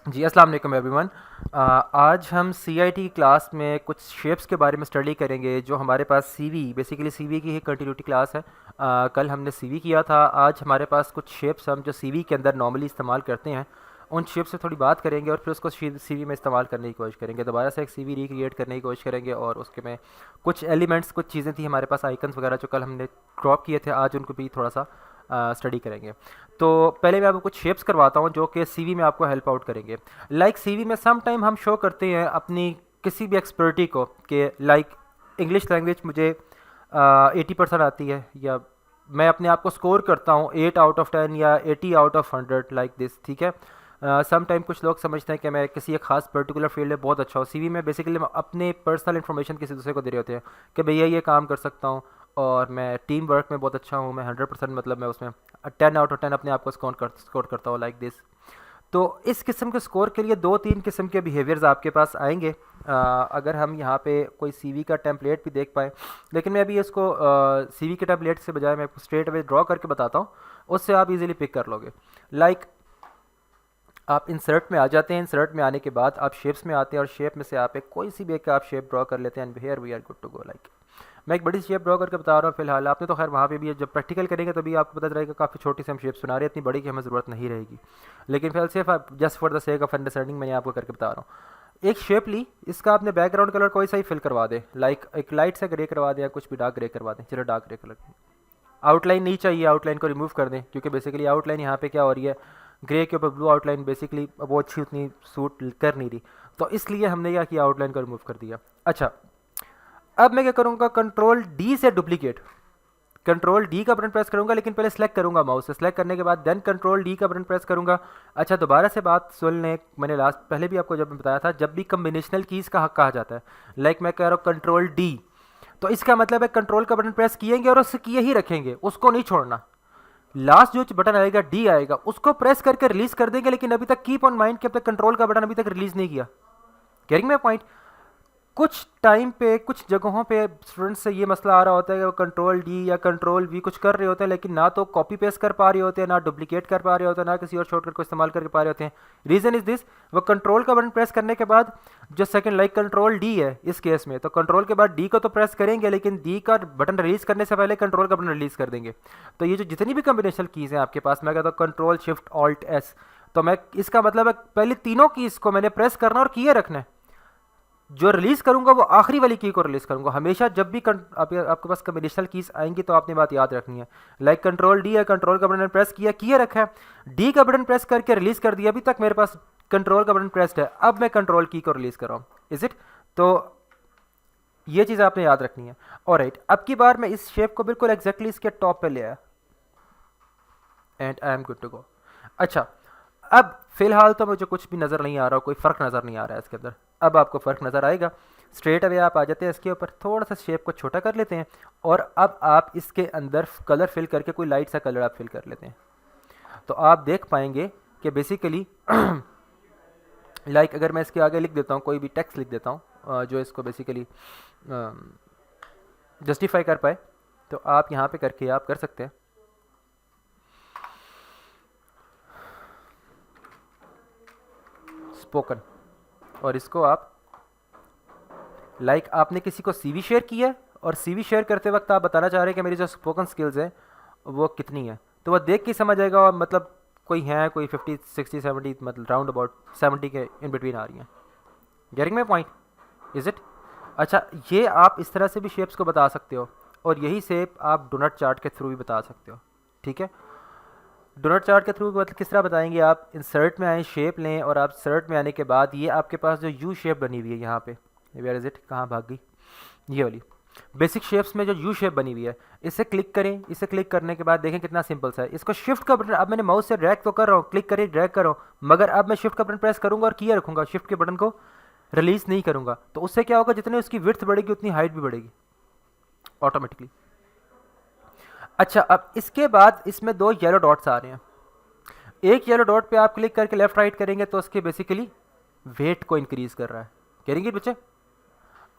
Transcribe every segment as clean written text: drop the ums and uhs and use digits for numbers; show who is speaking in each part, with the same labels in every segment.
Speaker 1: जी, अस्सलाम वालेकुम एवरीवन। आज हम सीआईटी क्लास में कुछ शेप्स के बारे में स्टडी करेंगे। जो हमारे पास सीवी बेसिकली सीवी की ही कंटिन्यूटी क्लास है। कल हमने सीवी किया था, आज हमारे पास कुछ शेप्स हम जो सीवी के अंदर नॉर्मली इस्तेमाल करते हैं उन शेप्स से थोड़ी बात करेंगे और फिर उसको सीवी में इस्तेमाल करने की कोशिश करेंगे। दोबारा से एक सीवी रिक्रिएट करने की कोशिश करेंगे और उसके में कुछ एलिमेंट्स, कुछ चीज़ें थी हमारे पास, आइकन्स वगैरह जो कल हमने ड्रॉप किए थे, आज उनको भी थोड़ा सा स्टडी करेंगे। तो पहले मैं आपको कुछ शेप्स करवाता हूँ जो कि सीवी में आपको हेल्प आउट करेंगे। लाइक सीवी में सम टाइम हम शो करते हैं अपनी किसी भी एक्सपर्टी को कि लाइक इंग्लिश लैंग्वेज मुझे 80% आती है, या मैं अपने आप को स्कोर करता हूँ 8 आउट ऑफ 10 या 80 आउट ऑफ 100 लाइक दिस, ठीक है। सम टाइम कुछ लोग समझते हैं कि मैं किसी एक खास पर्टिकुलर फील्ड में बहुत अच्छा हूँ। सीवी में बेसिकली अपने पर्सनल इन्फॉर्मेशन किसी दूसरे को दे रहे होते हैं कि भैया ये काम कर सकता हूँ और मैं टीम वर्क में बहुत अच्छा हूँ, मैं 100% मतलब मैं उसमें 10 आउट ऑफ 10 अपने आप को स्कोर करता हूँ लाइक दिस। तो इस किस्म के स्कोर के लिए दो तीन किस्म के बिहेवियर्स आपके पास आएंगे। अगर हम यहाँ पे कोई सीवी का टेम्पलेट भी देख पाएँ, लेकिन मैं अभी इसको सीवी के टेम्पलेट से बजाय मैं स्ट्रेट अवे ड्रॉ करके बताता हूँ, उससे आप इजीली पिक कर लोगे। लाइक आप इंसर्ट में आ जाते हैं, इंसर्ट में आने के बाद आप शेप्स में आते हैं और शेप में से आप एक कोई सी भी एक आप शेप ड्रॉ कर लेते हैं and here we are good to go. Like मैं एक बड़ी शेप ड्रॉ करके बता रहा हूँ फिलहाल, आपने तो खैर वहाँ पे भी जब प्रैक्टिकल करेंगे तभी आपको पता चलेगा काफ़ी छोटी सी हम शेप्स बना रहे हैं, इतनी बड़ी की हमें ज़रूरत नहीं रहेगी। लेकिन फिलहाल सिर्फ just for the sake of understanding मैंने आपको करके बता रहा हूँ। एक शेप ली, इसका आपने बैकग्राउंड कलर कोई सा ही फिल करवा दे, लाइक एक लाइट सा ग्रे करवा दें या कुछ भी डार्क ग्रे करवा दें। चलो डार्क ग्रे कलर। आउटलाइन नहीं चाहिए, आउटलाइन को रिमूव कर दें क्योंकि बेसिकली आउटलाइन यहाँ पे क्या हो रही है, ग्रे के ऊपर ब्लू आउटलाइन बेसिकली वो अच्छी उतनी सूट कर नहीं रही, तो इसलिए हमने क्या किया, आउटलाइन को रिमूव कर दिया। अच्छा, अब मैं क्या करूँगा, कंट्रोल डी से डुप्लीकेट, कंट्रोल डी का बटन प्रेस करूंगा, लेकिन पहले सेलेक्ट करूंगा माउस से, सेलेक्ट करने के बाद देन कंट्रोल डी का बटन प्रेस करूंगा। अच्छा, दोबारा से बात सुन लें, मैंने लास्ट पहले भी आपको जब बताया था, जब भी कम्बिनेशनल कीज़ का हक कहा जाता है, लाइक मैं कह रहा हूँ कंट्रोल डी, तो इसका मतलब है कंट्रोल का बटन प्रेस किएंगे और उससे किए ही रखेंगे, उसको नहीं छोड़ना। लास्ट जो बटन आएगा डी आएगा, उसको प्रेस करके रिलीज कर देंगे, लेकिन अभी तक कीप ऑन माइंड कि अब तक कंट्रोल का बटन अभी तक रिलीज नहीं किया। कैरिंग में पॉइंट, कुछ टाइम पे कुछ जगहों पे स्टूडेंट्स से ये मसला आ रहा होता है कि वो कंट्रोल डी या कंट्रोल वी कुछ कर रहे होते हैं, लेकिन ना तो कॉपी पेस्ट कर पा रहे होते हैं, ना डुप्लीकेट कर पा रहे होते हैं, ना किसी और शॉर्टकट को इस्तेमाल कर पा रहे होते हैं। रीज़न इज़ दिस, वो कंट्रोल का बटन प्रेस करने के बाद जो सेकंड लाइक कंट्रोल डी है इस केस में, तो कंट्रोल के बाद डी को तो प्रेस करेंगे, लेकिन डी का बटन रिलीज़ करने से पहले कंट्रोल का बटन रिलीज़ कर देंगे। तो ये जो जितनी भी कम्बिनेशन कीज़ हैं आपके पास, मैं कहता हूँ कंट्रोल शिफ्ट ऑल्ट एस, तो मैं इसका मतलब है पहले तीनों कीज़ को मैंने प्रेस करना और किए रखना है। जो रिलीज करूंगा वो आखिरी वाली की को रिलीज करूंगा हमेशा। जब भी आपके पास कम्बिनेशनल कीज आएंगी तो आपने बात याद रखनी है, लाइक कंट्रोल डी है, कंट्रोल का बटन प्रेस किया, किए रखा है, डी का बटन प्रेस करके रिलीज कर दिया, अभी तक मेरे पास कंट्रोल का बटन प्रेस्ड है, अब मैं कंट्रोल की को रिलीज कर रहा हूँ। Is it? तो ये चीज़ आपने याद रखनी है। और राइट, अब की बार मैं इस शेप को बिल्कुल एग्जैक्टली इसके टॉप पे ले आया and I am good to go. अच्छा, अब फिलहाल तो मुझे कुछ भी नज़र नहीं आ रहा, कोई फ़र्क नज़र नहीं आ रहा है इसके अंदर। अब आपको फ़र्क नज़र आएगा, स्ट्रेट अवे आप आ जाते हैं इसके ऊपर, थोड़ा सा शेप को छोटा कर लेते हैं और अब आप इसके अंदर कलर फिल करके कोई लाइट सा कलर आप फिल कर लेते हैं, तो आप देख पाएंगे कि बेसिकली लाइक अगर मैं इसके आगे लिख देता हूँ, कोई भी टेक्स्ट लिख देता हूँ जो इसको बेसिकली जस्टिफाई कर पाए, तो आप यहाँ पे करके आप कर सकते हैं। स्पोकन, और इसको आप आपने किसी को सीवी शेयर किया है और सीवी शेयर करते वक्त आप बताना चाह रहे हैं कि मेरी जो स्पोकन स्किल्स हैं वो कितनी है, तो वह देख के समझ आएगा, और मतलब कोई है कोई 50 60 70, मतलब राउंड अबाउट 70 के इन बिटवीन आ रही हैं। Getting my point? Is it? अच्छा, ये आप इस तरह से भी शेप्स को बता सकते हो और यही शेप आप डोनट चार्ट के थ्रू भी बता सकते हो, ठीक है। डोनट चार्ट के थ्रू मतलब किस तरह बताएंगे, आप इंसर्ट में आए, शेप लें, और आप इंसर्ट में आने के बाद ये आपके पास जो यू शेप बनी हुई है यहाँ पे, वेयर इज़ इट, कहाँ भाग गई, ये वाली बेसिक शेप्स में जो यू शेप बनी हुई है, इसे क्लिक करें। इसे क्लिक करने के बाद देखें कितना सिंपल सा है। इसको शिफ्ट का बटन, अब मैंने माउस से ड्रैग तो कर रहा हूँ, क्लिक करें ड्रैग कर रहा हूँ, मगर अब मैं शिफ्ट का बटन प्रेस करूँगा और किया रखूँगा, शिफ्ट के बटन को रिलीज नहीं करूँगा, तो उससे क्या होगा, जितनी उसकी विड्थ बढ़ेगी उतनी हाइट भी बढ़ेगी ऑटोमेटिकली। अच्छा, अब इसके बाद इसमें दो येलो डॉट्स आ रहे हैं, एक येलो डॉट पे आप क्लिक करके लेफ्ट राइट करेंगे तो उसके बेसिकली वेट को इंक्रीज कर रहा है, करेंगे बच्चे।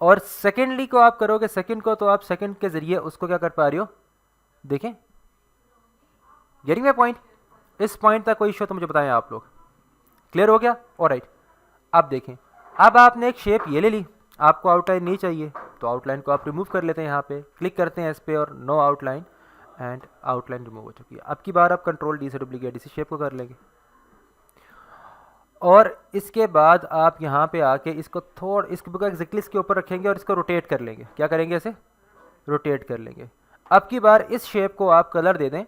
Speaker 1: और सेकेंडली को आप करोगे, सेकंड को, तो आप सेकंड के जरिए उसको क्या कर पा रहे हो, देखें, गेटिंग माय पॉइंट। इस पॉइंट तक कोई इशू तो मुझे बताएं आप लोग, क्लियर हो गया? ऑलराइट, अब देखें, अब आपने एक शेप ये ले ली, आपको आउटलाइन नहीं चाहिए तो आउटलाइन को आप रिमूव कर लेते हैं, यहाँ पे क्लिक करते हैं इस पे और no outline, and outline remove हो चुकी है। अब की बार आप कंट्रोल डी से डुप्लीकेट इसी शेप को कर लेंगे, और इसके बाद आप यहाँ पे आके इसको इसके बुक एग्जैक्टली इसके ऊपर रखेंगे और इसको रोटेट कर लेंगे। क्या करेंगे? इसे रोटेट कर लेंगे। अब की बार इस शेप को आप कलर दे दें,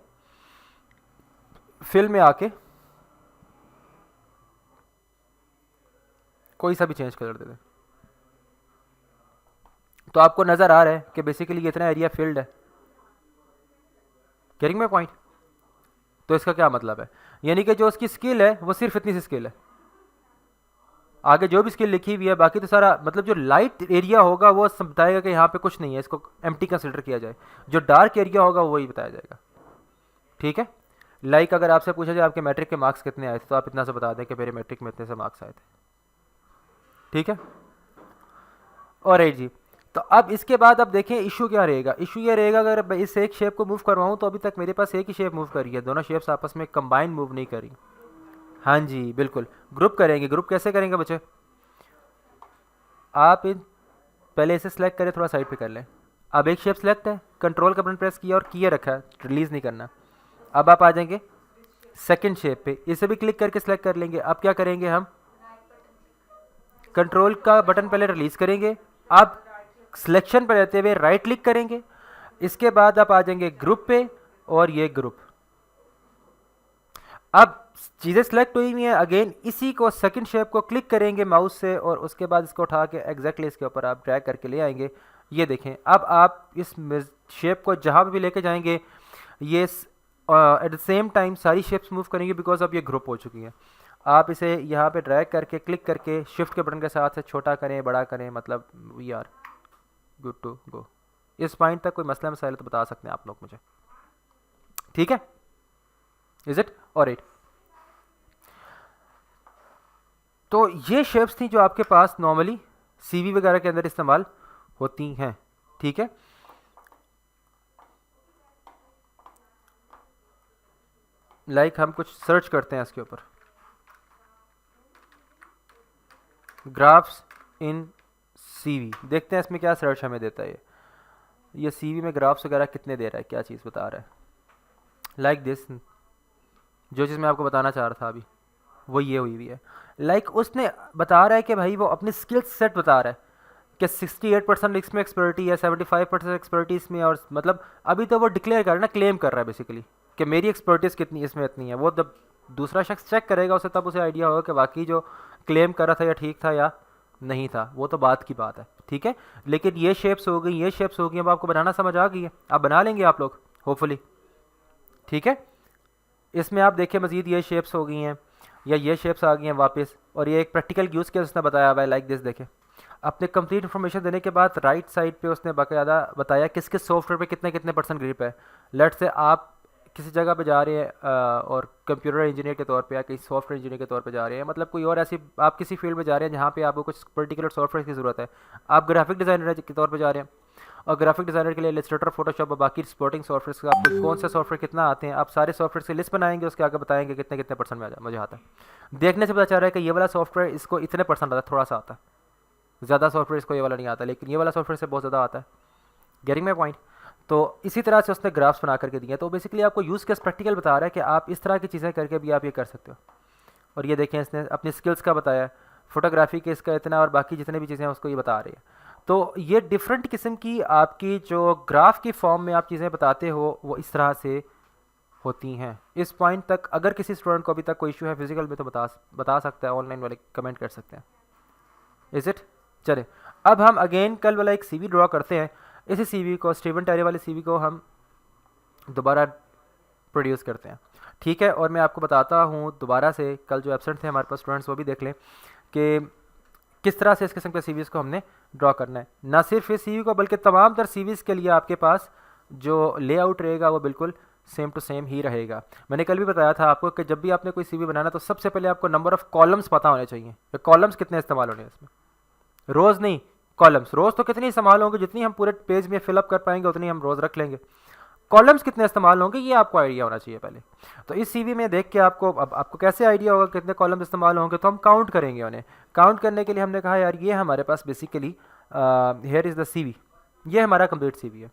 Speaker 1: फिल में आके कोई सा भी चेंज कलर दे दें, तो आपको नज़र आ रहा है कि बेसिकली ये इतना एरिया फिल्ड है। Carrying my point? तो इसका क्या मतलब है? यानी कि जो उसकी स्किल है वो सिर्फ इतनी सी स्किल है, आगे जो भी स्किल लिखी हुई है बाकी तो सारा, मतलब जो लाइट एरिया होगा वो बताएगा कि यहाँ पे कुछ नहीं है, इसको एम्प्टी कंसिडर किया जाए। जो डार्क एरिया होगा वही बताया जाएगा। ठीक है, लाइक अगर आपसे पूछा जाए आपके मैट्रिक के मार्क्स कितने आए थे, तो आप इतना से बता दें कि मेरे मैट्रिक में इतने से मार्क्स आए थे। ठीक है, और राइट जी। तो अब इसके बाद अब देखें इशू क्या रहेगा। इशू ये रहेगा अगर मैं इस एक शेप को मूव करवाऊँ तो अभी तक मेरे पास एक ही शेप मूव करी है, दोनों शेप्स आपस में कंबाइन मूव नहीं करी। हाँ जी बिल्कुल, ग्रुप करेंगे। ग्रुप कैसे करेंगे बच्चे? आप इन पहले इसे सेलेक्ट करें, थोड़ा साइड पे कर लें। अब एक शेप सेलेक्ट है, कंट्रोल का बटन प्रेस किया और किए रखा है, रिलीज़ नहीं करना। अब आप आ जाएंगे सेकंड शेप पे, इसे भी क्लिक करके सेलेक्ट कर लेंगे। अब क्या करेंगे, हम कंट्रोल का बटन पहले रिलीज़ करेंगे, अब सिलेक्शन पे रहते हुए राइट क्लिक करेंगे, इसके बाद आप आ जाएंगे ग्रुप पे और ये ग्रुप। अब चीज़ें सेलेक्ट हुई हुई हैं, अगेन इसी को सेकंड शेप को क्लिक करेंगे माउस से और उसके बाद इसको उठा के एग्जैक्टली इसके ऊपर आप ड्रैग करके ले आएंगे। ये देखें, अब आप इस शेप को जहाँ भी लेके जाएंगे ये एट द सेम टाइम सारी शेप्स मूव करेंगे, बिकॉज अब ये ग्रुप हो चुकी है। आप इसे यहाँ पे ड्रैग करके क्लिक करके शिफ्ट के बटन के साथ से छोटा करें, बड़ा करें, मतलब we are good to go. इस पॉइंट तक कोई मसला मसाइल तो बता सकते हैं आप लोग मुझे। ठीक है, इज इट ऑलराइट? तो ये शेप्स थी जो आपके पास नॉर्मली सीवी वगैरह के अंदर इस्तेमाल होती हैं। ठीक है, लाइक हम कुछ सर्च करते हैं इसके ऊपर, ग्राफ्स इन सीवी, देखते हैं इसमें क्या सर्च हमें देता है। ये सीवी में ग्राफ्स वगैरह कितने दे रहा है, क्या चीज़ बता रहा है। लाइक दिस, जो चीज़ मैं आपको बताना चाह रहा था अभी वो ये हुई हुई है। लाइक उसने बता रहा है कि भाई वो अपनी स्किल सेट बता रहा है कि 68% इसमें एक्सपर्टी है, 75% एक्सपर्टी इसमें, और मतलब अभी तो वो डिक्लेयर कर रहा है ना, क्लेम कर रहा है बेसिकली कि मेरी एक्सपर्टीज कितनी इसमें इतनी है। वो जब दूसरा शख्स चेक करेगा उसे तब उसे आइडिया होगा कि वाकई जो क्लेम कर रहा था या ठीक था या नहीं था, वो तो बात की बात है। ठीक है, लेकिन ये शेप्स हो गई, ये शेप्स हो गई, अब आपको बनाना समझ आ गई है, आप बना लेंगे आप लोग होपफुली। ठीक है, इसमें आप देखें मज़ीद ये शेप्स हो गई हैं या ये शेप्स आ गई हैं वापस, और ये एक प्रैक्टिकल यूज़ केस उसने बताया हुआ है। लाइक दिस देखें, अपने कंप्लीट इन्फॉर्मेशन देने के बाद राइट साइड पे उसने बाकायदा बताया किस किस सॉफ्टवेयर पे कितने कितने % ग्रिप है। लेट से आप किसी जगह पे जा रहे हैं और कंप्यूटर इंजीनियर के तौर पे या किसी सॉफ्टवेयर इंजीनियर के तौर पे जा रहे हैं, मतलब कोई और ऐसी आप किसी फील्ड में जा रहे हैं जहाँ पे आपको कुछ पर्टिकुलर सॉफ्टवेयर की ज़रूरत है। आप ग्राफिक डिज़ाइनर के तौर पे जा रहे हैं और ग्राफिक डिज़ाइनर के लिए इलस्ट्रेटर, फोटोशॉप और बाकी स्पोर्टिंग सॉफ्टवेयर का आपको कौन से सॉफ्टवेयर कितना आते हैं, आप सारे सॉफ्टवेयर की लिस्ट बनाएंगे, उसके आगे बताएंगे कितने कितने % में मुझे आता है। देखने से पता चल रहा है कि ये वाला सॉफ्टवेयर इसको इतने % आता है, थोड़ा सा आता है, ज़्यादा सॉफ्टवेयर इसको ये वाला नहीं आता, लेकिन ये वाला सॉफ्टवेयर से बहुत ज़्यादा आता है। Getting my point? तो इसी तरह से उसने ग्राफ्स बना करके दिए। तो बेसिकली आपको यूज़ केस प्रैक्टिकल बता रहा है कि आप इस तरह की चीज़ें करके भी आप ये कर सकते हो। और ये देखें, इसने अपनी स्किल्स का बताया, फोटोग्राफी के इसका इतना, और बाकी जितने भी चीज़ें हैं उसको ये बता रही है। तो ये डिफरेंट किस्म की आपकी जो ग्राफ की फॉर्म में आप चीज़ें बताते हो वो इस तरह से होती हैं। इस पॉइंट तक अगर किसी स्टूडेंट को अभी तक कोई इशू है फिजिकल में तो बता सकता है, ऑनलाइन वाले कमेंट कर सकते हैं। Is it? चले, अब हम अगेन कल वाला एक सीवी ड्रॉ करते हैं। इसी सीवी को, स्टीवन टेरी वाले सीवी को हम दोबारा प्रोड्यूस करते हैं। ठीक है, और मैं आपको बताता हूँ दोबारा से, कल जो एब्सेंट थे हमारे पास स्टूडेंट्स वो भी देख लें कि किस तरह से इस किस्म के सीवीज़ को हमने ड्रॉ करना है। ना सिर्फ इस सीवी को बल्कि तमाम तर सीवीज़ के लिए आपके पास जो लेआउट रहेगा वो बिल्कुल सेम टू सेम ही रहेगा। मैंने कल भी बताया था आपको कि जब भी आपने कोई सीवी बनाना तो सबसे पहले आपको नंबर ऑफ़ कॉलम्स पता होने चाहिए। कॉलम्स कितने इस्तेमाल होने हैं इसमें, रोज़ नहीं, कॉलम्स। रोज़ तो कितनी इस्तेमाल होंगे, जितनी हम पूरे पेज में फिलअप कर पाएंगे उतनी हम रोज़ रख लेंगे। कॉलम्स कितने इस्तेमाल होंगे ये आपको आइडिया होना चाहिए पहले। तो इस सीवी में देख के आपको अब आपको कैसे आइडिया होगा कितने कॉलम्स इस्तेमाल होंगे, तो हम काउंट करेंगे उन्हें। काउंट करने के लिए हमने कहा यार ये हमारे पास basically here is the CV, ये हमारा कंप्लीट सीवी है,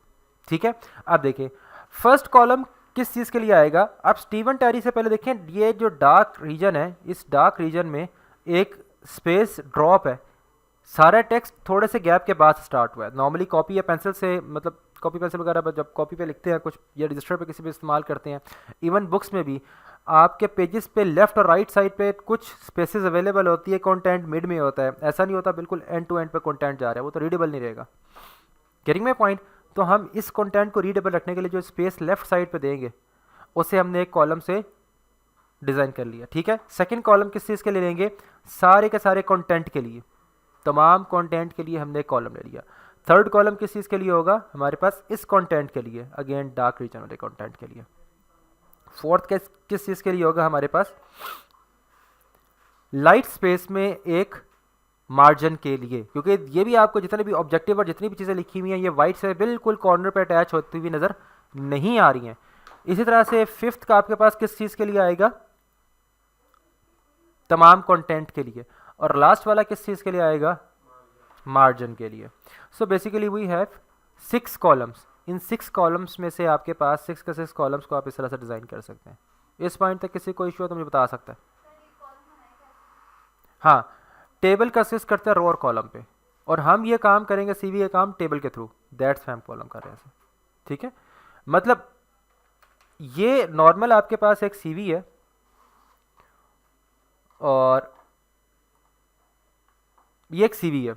Speaker 1: ठीक है। अब देखिए फर्स्ट कॉलम किस चीज़ के लिए आएगा। आप स्टीवन टेरी से पहले देखें, ये जो डार्क रीजन है, इस डार्क रीजन में एक स्पेस ड्रॉप है, सारा टेक्स्ट थोड़े से गैप के बाद स्टार्ट हुआ है। नॉर्मली कॉपी या पेंसिल से, मतलब कॉपी पेंसिल वगैरह पर जब कॉपी पे लिखते हैं कुछ या रजिस्टर पे किसी पे इस्तेमाल करते हैं, इवन बुक्स में भी आपके पेजेस पे लेफ्ट और राइट साइड पे कुछ स्पेसेस अवेलेबल होती है, कंटेंट मिड में होता है, ऐसा नहीं होता बिल्कुल एंड टू एंड पे कंटेंट जा रहा है, वो तो रीडेबल नहीं रहेगा। Getting my point. तो हम इस कंटेंट को रीडेबल रखने के लिए जो स्पेस लेफ्ट साइड पे देंगे उसे हमने एक कॉलम से डिज़ाइन कर लिया, ठीक है। सेकंड कॉलम किस चीज़ के लिए लेंगे, सारे के सारे कंटेंट के लिए, तमाम कंटेंट के लिए हमने एक कॉलम ले लिया। थर्ड कॉलम किस चीज़ के लिए होगा हमारे पास, इस कंटेंट के लिए, अगेन डार्क रीजन वाले कंटेंट के लिए। फोर्थ किस चीज़ के लिए होगा हमारे पास, लाइट स्पेस में एक मार्जिन के लिए, क्योंकि ये भी आपको जितने भी ऑब्जेक्टिव और जितनी भी चीज़ें लिखी हुई हैं ये वाइट से बिल्कुल कॉर्नर पे अटैच होती हुई नज़र नहीं आ रही हैं। इसी तरह से फिफ्थ का आपके पास किस चीज़ के लिए आएगा, तमाम कंटेंट के लिए। और लास्ट वाला किस चीज़ के लिए आएगा, मार्जिन के लिए। So basically we have 6 columns. इन 6 कॉलम्स में से आपके पास 6 के 6 कॉलम्स को आप इस तरह से डिज़ाइन कर सकते हैं। इस पॉइंट तक किसी को इशू है तो मुझे बता सकता है। हाँ, टेबल कंसिस्ट करता है रो और कॉलम पे, और हम ये काम करेंगे सीवी का काम टेबल के थ्रू, दैट्स हम कॉलम कर रहे हैं, ठीक है। मतलब ये नॉर्मल आपके पास एक सीवी है और ये एक सीवी है।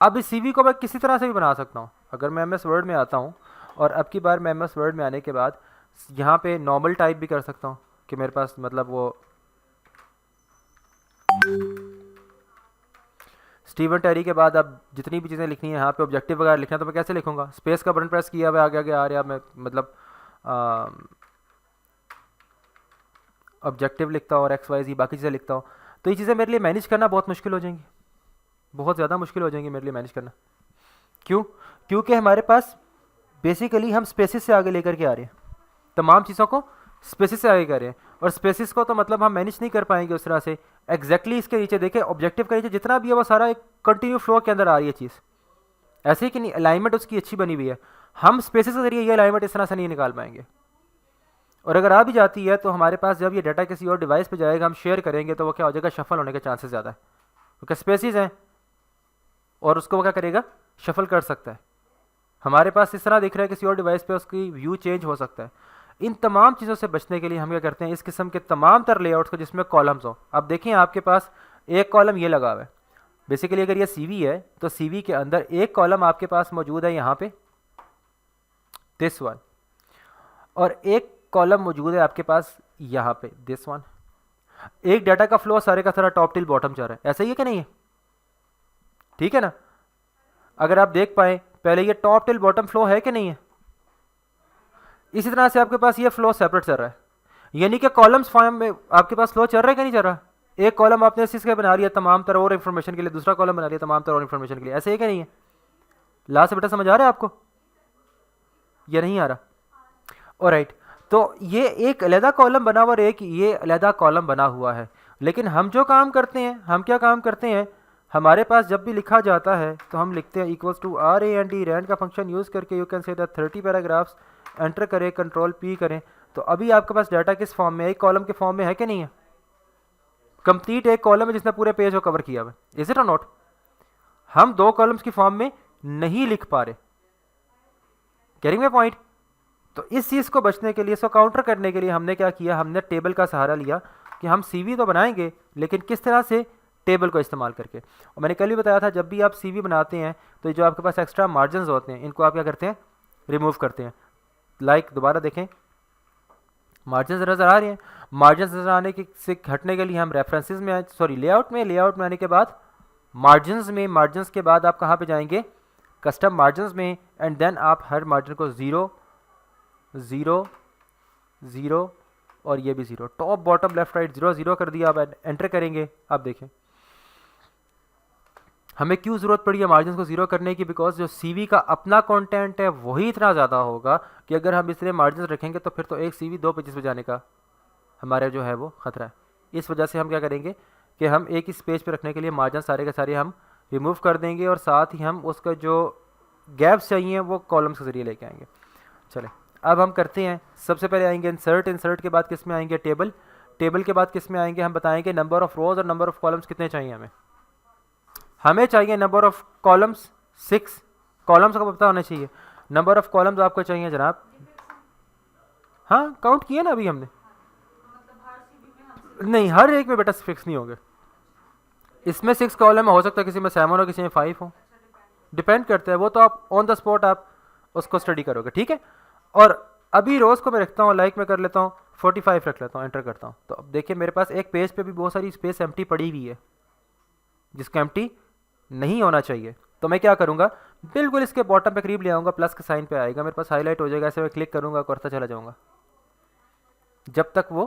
Speaker 1: अब इस सीवी को मैं किसी तरह से भी बना सकता हूँ। अगर मैं एमएस वर्ड में आता हूँ और अब की बार मैं एमएस वर्ड में आने के बाद यहाँ पे नॉर्मल टाइप भी कर सकता हूँ कि मेरे पास मतलब वो स्टीवन टेरी के बाद अब जितनी भी चीज़ें लिखनी है यहाँ पे ऑब्जेक्टिव वगैरह लिखना, तो मैं कैसे लिखूँगा, स्पेस का बटन प्रेस किया हुआ आगे आगे आ रहा, मैं मतलब ऑब्जेक्टिव लिखता हूँ और एक्स वाई जी बाकी चीज़ें लिखता हूँ, तो ये चीज़ें मेरे लिए मैनेज करना बहुत मुश्किल हो जाएंगी, बहुत ज़्यादा मुश्किल हो जाएंगी मेरे लिए मैनेज करना। क्यों, क्योंकि हमारे पास बेसिकली हम स्पेसिस से आगे लेकर के आ रहे हैं, तमाम चीज़ों को स्पेसिस से आगे कर रहे हैं, और स्पेसिस को तो मतलब हम मैनेज नहीं कर पाएंगे उस तरह से। एग्जैक्टली इसके नीचे देखें, ऑब्जेक्टिव के नीचे जितना भी है वो सारा एक कंटिन्यू फ्लो के अंदर आ रही है चीज़, ऐसे ही कि नहीं अलाइनमेंट उसकी अच्छी बनी हुई है। हम स्पेसिस के जरिए ये अलाइनमेंट इस तरह से नहीं निकाल पाएंगे, और अगर आ भी जाती है तो हमारे पास जब ये डाटा किसी और डिवाइस पे जाएगा, हम शेयर करेंगे, तो वो क्या हो जाएगा, शफल होने के चांसेस ज़्यादा है, क्योंकि स्पेसिस हैं और उसको वो क्या करेगा, शफल कर सकता है। हमारे पास इस तरह दिख रहा है किसी और डिवाइस पे उसकी व्यू चेंज हो सकता है। इन तमाम चीज़ों से बचने के लिए हम क्या करते हैं, इस किस्म के तमाम तर लेआउट्स को जिसमें कॉलम्स हो। अब देखिए आपके पास एक कॉलम ये लगा हुआ है, बेसिकली अगर ये सीवी है तो सीवी के अंदर एक कॉलम आपके पास मौजूद है यहाँ पे, दिस वन, और एक कॉलम मौजूद है आपके पास यहाँ पे, दिस वन। एक डाटा का फ्लो सारे का सारा टॉप टिल बॉटम जा रहा है, ऐसा ही है कि नहीं है, ठीक है ना। अगर आप देख पाए पहले ये टॉप टिल बॉटम फ्लो है कि नहीं है, इसी तरह से आपके पास ये फ्लो सेपरेट चल रहा है, यानी कि कॉलम्स फॉर्म में आपके पास फ्लो चल रहा है कि नहीं चल रहा। एक कॉलम आपने इस के बना लिया तमाम तरह और इन्फॉर्मेशन के लिए, दूसरा कॉलम बना लिया तमाम तरह और इन्फॉर्मेशन के लिए, ऐसे ही कि नहीं है। लास्ट से बेटा समझ आ रहा है आपको, ये नहीं आ रहा, ऑलराइट। तो ये एक अलहदा कॉलम बना हुआ और एक ये अलहदा कॉलम बना हुआ है। लेकिन हम जो काम करते हैं, हम क्या काम करते हैं, हमारे पास जब भी लिखा जाता है तो हम लिखते हैं इक्वल्स टू RAND रैंड का फंक्शन यूज़ करके you can say the 30 paragraphs, enter करें, कंट्रोल P करें, तो अभी आपके पास डाटा किस फॉर्म में, एक कॉलम के फॉर्म में है कि नहीं है, कंप्लीट एक कॉलम है जिसने पूरे पेज को कवर किया हुआ है, इज इट और नॉट। हम दो कॉलम्स की फॉर्म में नहीं लिख पा रहे, कैरिंग माय पॉइंट। तो इस चीज़ को बचने के लिए, इसको काउंटर करने के लिए हमने क्या किया, हमने टेबल का सहारा लिया कि हम सीवी तो बनाएंगे लेकिन किस तरह से, टेबल को इस्तेमाल करके। और मैंने कल भी बताया था जब भी आप सीवी बनाते हैं तो जो आपके पास एक्स्ट्रा मार्जिन होते हैं इनको आप क्या करते हैं, रिमूव करते हैं। दोबारा देखें, मार्जिन नज़र आ रहे हैं, मार्जिन नज़र आने के से हटने के लिए हम रेफरेंसेस में, सॉरी लेआउट में आने के बाद मार्जिन में, मार्जिन के बाद आप कहाँ पे जाएंगे, कस्टम मार्जिन में, एंड देन आप हर मार्जिन को 0 0 0 और ये भी 0, टॉप बॉटम लेफ्ट राइट 0 0 कर दिया। आप एंटर करेंगे, आप देखें हमें क्यों ज़रूरत पड़ी है मार्जिन को ज़ीरो करने की? बिकॉज जो सीवी का अपना कंटेंट है वही इतना ज़्यादा होगा कि अगर हम इसलिए मार्जिन रखेंगे तो फिर तो एक सीवी दो पेजेस पे जाने का हमारे जो है वो ख़तरा है। इस वजह से हम क्या करेंगे कि हम एक इस पेज पे रखने के लिए मार्जिन सारे के सारे हम रिमूव कर देंगे और साथ ही हम उसका जो गैप्स चाहिए वो कॉलम्स के ज़रिए लेके आएंगे। चले अब हम करते हैं। सबसे पहले आएंगे इंसर्ट। इंसर्ट के बाद किस में आएंगे? टेबल। टेबल के बाद किस में आएंगे? हम बताएंगे नंबर ऑफ़ रोज़ और नंबर ऑफ़ कॉलम्स कितने चाहिए हमें चाहिए नंबर ऑफ़ कॉलम्स 6। कॉलम्स का पता होना चाहिए। नंबर ऑफ़ कॉलम्स आपको चाहिए जनाब, हाँ काउंट किया ना अभी हमने। नहीं, हर एक में बेटा फिक्स नहीं होंगे। इसमें 6 कॉलम हो सकता है, किसी में 7 हो, किसी में 5 हो, डिपेंड करता है। वो तो आप ऑन द स्पॉट आप उसको स्टडी करोगे, ठीक है। और अभी रोज़ को मैं रखता हूँ, लाइक मैं कर लेता हूँ 45 रख लेता हूँ, एंटर करता हूँ। तो अब देखिए मेरे पास एक पेज पे भी बहुत सारी स्पेस एम्प्टी पड़ी हुई है जिसको एम्प्टी नहीं होना चाहिए। तो मैं क्या करूँगा, बिल्कुल इसके बॉटम पे करीब ले आऊँगा, प्लस के साइन पे आएगा, मेरे पास हाईलाइट हो जाएगा। ऐसे मैं क्लिक करूँगा, करता चला जाऊँगा जब तक वो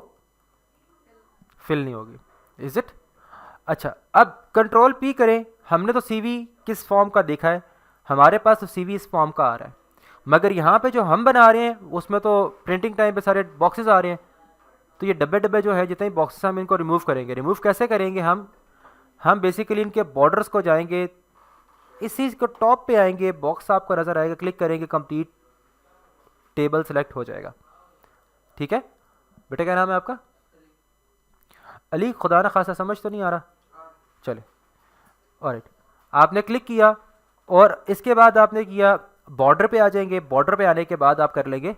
Speaker 1: फिल नहीं होगी। Is it? अच्छा, अब कंट्रोल पी करें। हमने तो सीवी किस फॉर्म का देखा है, हमारे पास तो सीवी इस फॉर्म का आ रहा है, मगर यहाँ पे जो हम बना रहे हैं उसमें तो प्रिंटिंग टाइम पे सारे बॉक्सेस आ रहे हैं। तो ये डब्बे डब्बे जो है जितने बॉक्सेस हम इनको रिमूव करेंगे। रिमूव कैसे करेंगे? हम बेसिकली इनके बॉर्डर्स को जाएंगे, इसी को टॉप पे आएंगे, बॉक्स आपको नज़र आएगा, क्लिक करेंगे, कंप्लीट टेबल सेलेक्ट हो जाएगा। ठीक है बेटा, क्या नाम है आपका? अली, खुदा ना खासा समझ तो नहीं आ रहा? चले, ऑलराइट। आपने क्लिक किया और इसके बाद आपने किया बॉर्डर पे आ जाएंगे। बॉर्डर पे आने के बाद आप कर लेंगे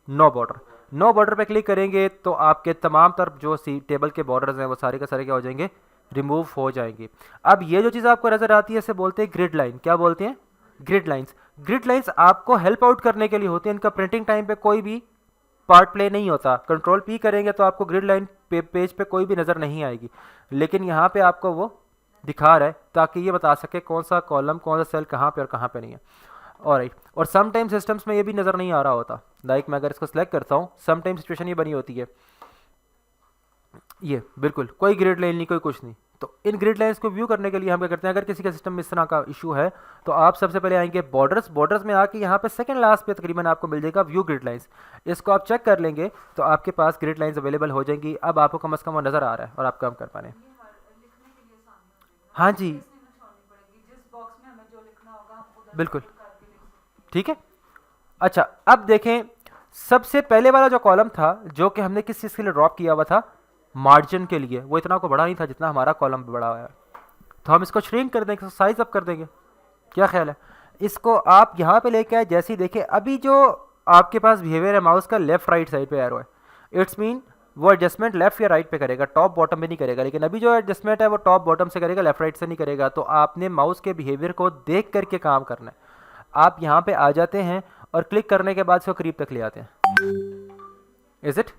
Speaker 1: नो बॉर्डर। नो बॉर्डर पे क्लिक करेंगे तो आपके तमाम तरफ जो सी टेबल के बॉर्डर्स हैं वो सारे के सारे क्या हो जाएंगे? रिमूव हो जाएंगे। अब ये जो चीज़ आपको नज़र आती है इसे बोलते हैं ग्रिड लाइन। क्या बोलते हैं? Grid lines. ग्रिड लाइंस आपको हेल्प आउट करने के लिए होती है, इनका प्रिंटिंग टाइम पे कोई भी पार्ट प्ले नहीं होता। कंट्रोल पी करेंगे तो आपको ग्रिड लाइन पेज पे कोई भी नज़र नहीं आएगी, लेकिन यहाँ पे आपको वो दिखा रहा है ताकि ये बता सके कौन सा कॉलम कौन सा सेल कहाँ पे और कहाँ पे नहीं है। और समटाइम सिस्टम्स में ये भी नज़र नहीं आ रहा होता। लाइक मैं अगर इसको सिलेक्ट करता हूँ, समटाइम सिचुएशन ये बनी होती है, ये बिल्कुल कोई ग्रिड लाइन नहीं, कोई कुछ नहीं। तो इन ग्रिड लाइंस को व्यू करने के लिए हम क्या करते हैं, अगर किसी का सिस्टम में इस तरह का इशू है तो आप सबसे पहले आएंगे बॉर्डर्स। बॉर्डर्स में आके यहाँ पे सेकंड लास्ट पे तकरीबन आपको मिल जाएगा व्यू ग्रिड लाइंस। इसको आप चेक कर लेंगे तो आपके पास ग्रिड लाइंस अवेलेबल हो जाएंगी। अब आपको कम अज़ कम वो नज़र आ रहा है और आप काम कर पा रहे हैं। हाँ जी, बिल्कुल ठीक है। अच्छा, अब देखें सबसे पहले वाला जो कॉलम था जो कि हमने किस चीज़ के लिए ड्रॉप किया हुआ था, मार्जिन के लिए, वो इतना को बड़ा नहीं था जितना हमारा कॉलम बड़ा हुआ है। तो हम इसको श्रिंक कर देंगे, साइज अप कर देंगे। क्या ख्याल है? इसको आप यहाँ पे लेके आए, जैसे ही देखें अभी जो आपके पास बिहेवियर है माउस का, लेफ्ट राइट साइड पे एरो है, इट्स मीन वो एडजस्टमेंट लेफ्ट या राइट पे करेगा, टॉप बॉटम में नहीं करेगा। लेकिन अभी जो एडजस्टमेंट है वो टॉप बॉटम से करेगा, लेफ्ट राइट से नहीं करेगा। तो आपने माउस के बिहेवियर को देख करके काम करना है। आप यहाँ पे आ जाते हैं और क्लिक करने के बाद इसको करीब तक ले आते हैं। Is it?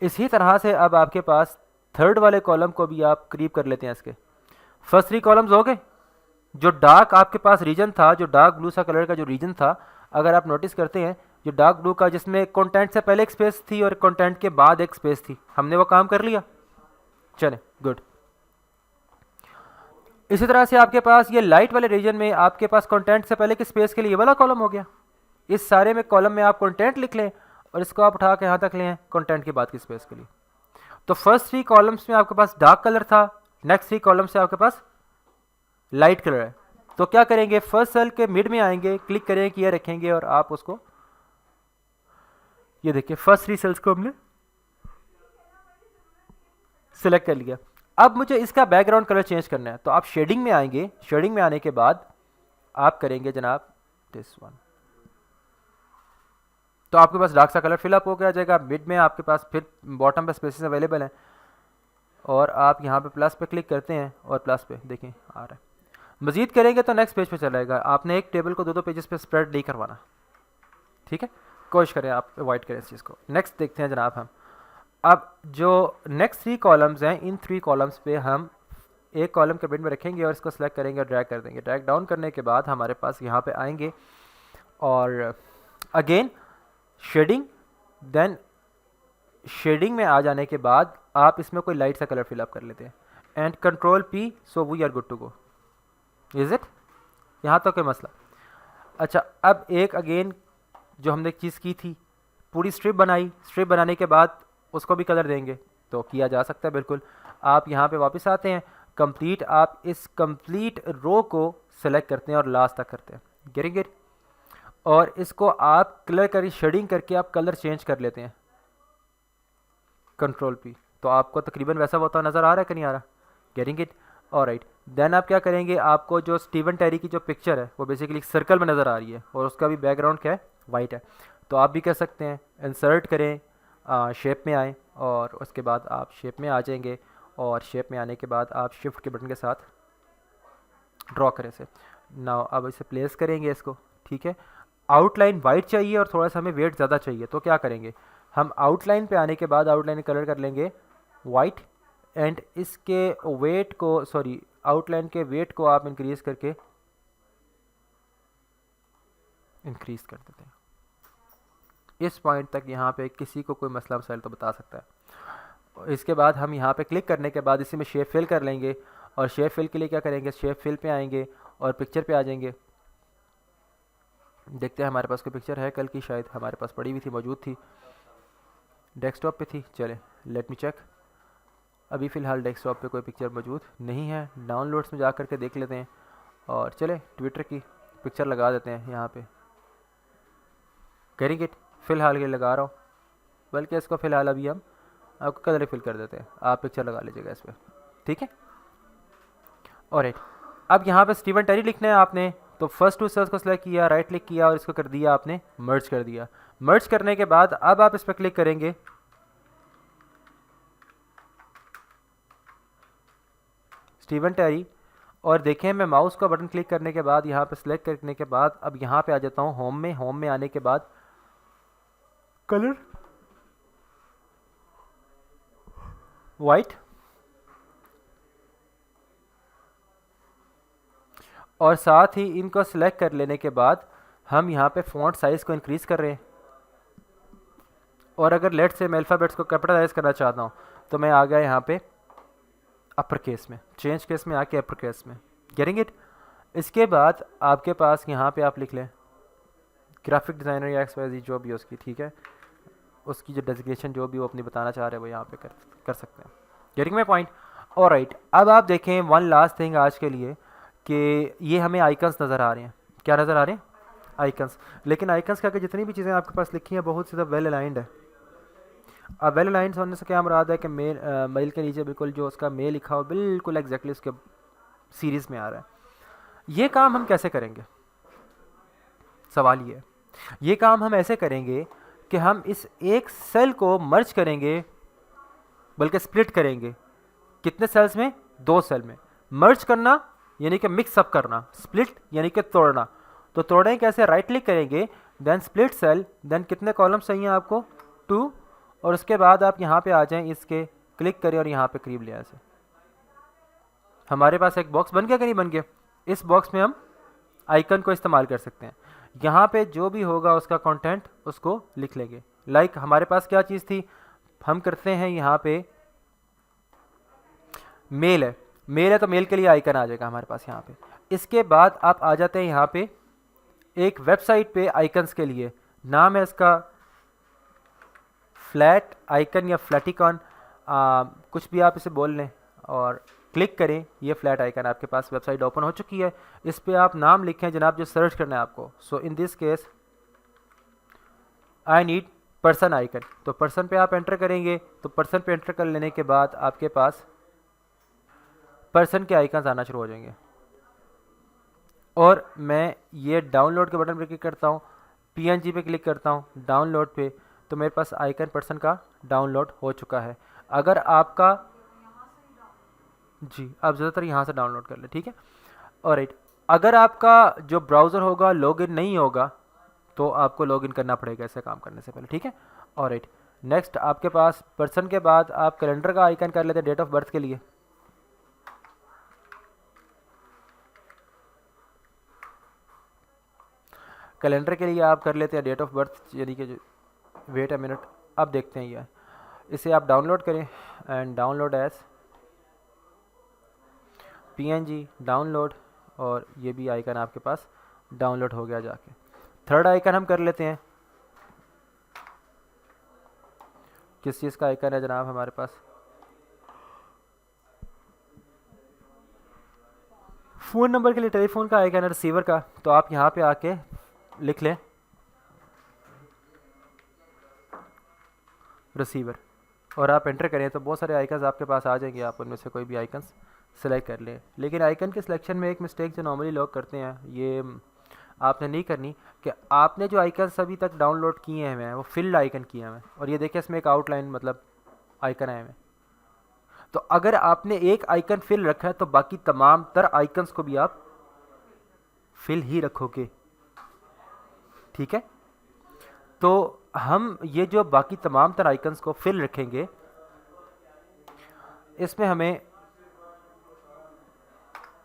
Speaker 1: इसी तरह से अब आपके पास थर्ड वाले कॉलम को भी आप करीब कर लेते हैं। इसके फर्स्ट 3 कॉलम्स हो गए। जो डार्क आपके पास रीजन था, जो डार्क ब्लू सा कलर का जो रीजन था, अगर आप नोटिस करते हैं जो डार्क ब्लू का जिसमें कंटेंट से पहले एक स्पेस थी और कंटेंट के बाद एक स्पेस थी, हमने वो काम कर लिया। चले, गुड। इसी तरह से आपके पास ये लाइट वाले रीजन में आपके पास कंटेंट से पहले की स्पेस के लिए वाला कॉलम हो गया। इस सारे में कॉलम में आप कंटेंट लिख लें और इसको आप उठा के यहाँ तक लें कंटेंट के बाद की स्पेस के लिए। तो फर्स्ट 3 कॉलम्स में आपके पास डार्क कलर था, नेक्स्ट 3 कॉलम्स से आपके पास लाइट कलर है। तो क्या करेंगे, फर्स्ट सेल के मिड में आएंगे, क्लिक करेंगे, किया रखेंगे और आप उसको, ये देखिए फर्स्ट 3 सेल्स को हमने सिलेक्ट कर लिया। अब मुझे इसका बैकग्राउंड कलर चेंज करना है, तो आप शेडिंग में आएंगे। शेडिंग में आने के बाद आप करेंगे जनाब दिस वन, तो आपके पास डार्क सा कलर फिलअप हो गया जाएगा। मिड में आपके पास फिर बॉटम पे स्पेसेस अवेलेबल हैं और आप यहाँ पे प्लस पे क्लिक करते हैं और प्लस पे देखें आ रहा है। मजीद करेंगे तो नेक्स्ट पेज पे चलाएगा। आपने एक टेबल को 2-2 पेजेस पे स्प्रेड नहीं करवाना, ठीक है। कोशिश करें आप अवॉइड करें इस चीज़ को। नेक्स्ट देखते हैं जनाब हम। अब जो नेक्स्ट 3 कॉलम्स हैं, इन 3 कॉलम्स पे हम एक कॉलम के मिड में रखेंगे और इसको सेलेक्ट करेंगे और ड्रैग कर देंगे। ड्रैग डाउन करने के बाद हमारे पास यहाँ पे आएंगे और अगेन शेडिंग, देन शेडिंग में आ जाने के बाद आप इसमें कोई लाइट सा कलर फिलअप कर लेते हैं and control P, so we are good to go. Is it? यहाँ तो कोई मसला? अच्छा, अब एक अगेन जो हमने एक चीज़ की थी, पूरी स्ट्रिप बनाई, स्ट्रिप बनाने के बाद उसको भी कलर देंगे, तो किया जा सकता है बिल्कुल। आप यहाँ पे वापस आते हैं, कंप्लीट, आप इस कंप्लीट रो को सेलेक्ट करते हैं और लास्ट तक करते हैं, गेटिंग इट? और इसको आप कलर करी शेडिंग करके आप कलर चेंज कर लेते हैं, कंट्रोल पी, तो आपको तकरीबन वैसा होता नज़र आ रहा है कि नहीं आ रहा? Getting it? ऑलराइट, देन आप क्या करेंगे, आपको जो स्टीवन टेरी की जो पिक्चर है वो बेसिकली एक सर्कल में नज़र आ रही है और उसका भी बैकग्राउंड क्या है, वाइट है। तो आप भी कर सकते हैं, इंसर्ट करें, शेप में आएँ और उसके बाद आप शेप में आ जाएंगे और शेप में आने के बाद आप शिफ्ट के बटन के साथ ड्रॉ करें इसे। नाउ अब इसे प्लेस करेंगे इसको, ठीक है। आउटलाइन वाइट चाहिए और थोड़ा सा हमें वेट ज़्यादा चाहिए, तो क्या करेंगे, हम आउटलाइन पे आने के बाद आउटलाइन कलर कर लेंगे वाइट, एंड इसके वेट को, सॉरी, आउटलाइन के वेट को आप इंक्रीज़ करके इंक्रीज़ कर देते हैं इस पॉइंट तक। यहाँ पे किसी को कोई मसला मसाइल तो बता सकता है। इसके बाद हम यहाँ पे क्लिक करने के बाद इसी में शेप फिल कर लेंगे और शेप फिल के लिए क्या करेंगे, शेप फिल पे आएंगे और पिक्चर पे आ जाएंगे। देखते हैं हमारे पास कोई पिक्चर है कल की, शायद हमारे पास पड़ी हुई थी, मौजूद थी, डेस्कटॉप पे थी। चले लेट मी चेक। अभी फ़िलहाल डेस्कटॉप पे कोई पिक्चर मौजूद नहीं है, डाउनलोड्स में जा कर के देख लेते हैं और चले ट्विटर की पिक्चर लगा देते हैं यहाँ पे। करेंगे फ़िलहाल के लगा रहा हूँ, बल्कि इसको फ़िलहाल अभी हम आपको कलर फिल कर देते हैं, आप पिक्चर लगा लीजिएगा इस पर, ठीक है। ऑलराइट, अब यहाँ पे स्टीवन टेरी लिखना है आपने, तो फर्स्ट टू सेल्स को सिलेक्ट किया, राइट क्लिक किया और इसको कर दिया आपने मर्ज कर दिया। मर्ज करने के बाद अब आप इस पर क्लिक करेंगे, स्टीवन टेरी, और देखें मैं माउस का बटन क्लिक करने के बाद यहाँ पे सिलेक्ट करने के बाद अब यहाँ पे आ जाता हूँ होम में। होम में आने के बाद कलर वाइट, और साथ ही इनको सिलेक्ट कर लेने के बाद हम यहाँ पे फ़ॉन्ट साइज़ को इंक्रीज़ कर रहे हैं। और अगर लेट से मैं अल्फ़ाबेट्स को कैपिटलाइज करना चाहता हूँ तो मैं आ गया यहाँ पे अपर केस में, चेंज केस में आके अपर केस में, गेटिंग इट? इसके बाद आपके पास यहाँ पे आप लिख लें ग्राफिक डिज़ाइनर या XYZ जो भी उसकी, ठीक है, उसकी जो डेजिग्नेशन जो भी वो अपनी बताना चाह रहे हैं वो यहाँ पे कर सकते हैं, गेटिंग माई पॉइंट? ऑलराइट, अब आप देखें वन लास्ट थिंग आज के लिए कि ये हमें आइकन्स नज़र आ रहे हैं, क्या नज़र आ रहे हैं? आइकन्स। लेकिन आइकन्स का जितनी भी चीज़ें आपके पास लिखी हैं बहुत ज़्यादा वेल अलाइंड है। अब वेल अलाइंड होने से क्या मुराद है कि मेल के नीचे बिल्कुल जो उसका मेल लिखा हो बिल्कुल एग्जैक्टली उसके सीरीज़ में आ रहा है। ये काम हम कैसे करेंगे, सवाल ये काम हम ऐसे करेंगे कि हम इस एक सेल को मर्ज करेंगे, बल्कि स्प्लिट करेंगे। कितने सेल्स में? 2 सेल में। मर्ज करना यानी कि मिक्स अप करना, स्प्लिट यानी कि तोड़ना। तो तोड़ें कैसे? राइट क्लिक करेंगे, देन स्प्लिट सेल, देन कितने कॉलम्स चाहिए आपको? 2, और उसके बाद आप यहाँ पे आ जाएं, इसके क्लिक करें और यहाँ पे करीब ले आए से हमारे पास एक बॉक्स बन गया कि नहीं बन गया? इस बॉक्स में हम आइकन को इस्तेमाल कर सकते हैं। यहाँ पे जो भी होगा उसका कंटेंट उसको लिख लेंगे। लाइक हमारे पास क्या चीज़ थी, हम करते हैं यहाँ पे मेल है, मेल है तो मेल के लिए आइकन आ जाएगा हमारे पास यहाँ पे। इसके बाद आप आ जाते हैं यहाँ पे एक वेबसाइट पे आइकन्स के लिए, नाम है इसका फ्लैट आइकन या फ्लैटिकॉन, कुछ भी आप इसे बोल लें, और क्लिक करें, ये फ्लैट आइकन आपके पास वेबसाइट ओपन हो चुकी है। इस पे आप नाम लिखें जनाब जो सर्च करना है आपको। So in this case I need person icon, तो पर्सन पे आप एंटर करेंगे, तो पर्सन पे एंटर कर लेने के बाद आपके पास पर्सन के आइकन्स आना शुरू हो जाएंगे। और मैं ये डाउनलोड के बटन पे क्लिक करता हूँ, PNG पे क्लिक करता हूँ, डाउनलोड पे, तो मेरे पास आइकन पर्सन का डाउनलोड हो चुका है। अगर आपका जी, आप ज़्यादातर यहाँ से डाउनलोड कर ले, ठीक है। ऑलराइट, अगर आपका जो ब्राउज़र होगा लॉगिन नहीं होगा तो आपको लॉगिन करना पड़ेगा ऐसे काम करने से पहले, ठीक है। ऑलराइट, नेक्स्ट आपके पास पर्सन के बाद आप कैलेंडर का आइकन कर लेते हैं डेट ऑफ बर्थ के लिए। कैलेंडर के लिए आप कर लेते हैं डेट ऑफ बर्थ, यानी कि वेट अ मिनट, अब देखते हैं ये, इसे आप डाउनलोड करें and download as PNG download, और ये भी आइकन आपके पास डाउनलोड हो गया जाके। थर्ड आइकन हम कर लेते हैं, किस चीज़ का आइकन है जनाब हमारे पास? फ़ोन नंबर के लिए टेलीफोन का आइकन है, रिसीवर का। तो आप यहाँ पे आके लिख लें रिसीवर और आप एंटर करें तो बहुत सारे आइकन्स आपके पास आ जाएंगे, आप उनमें से कोई भी आइकन्स सेलेक्ट कर लें। लेकिन आइकन के सिलेक्शन में एक मिस्टेक जो नॉर्मली लोग करते हैं, ये आपने नहीं करनी, कि आपने जो आइकन्स अभी तक डाउनलोड किए हैं वो फिल्ड आइकन किए हैं, और ये देखिए इसमें एक आउटलाइन मतलब आइकन आए हुए। तो अगर आपने एक आइकन फिल रखा है तो बाकी तमाम तर आइकन्स को भी आप फिल ही रखोगे, ठीक है? तो हम ये जो बाकी तमाम तर आइकन्स को फिल रखेंगे, इसमें हमें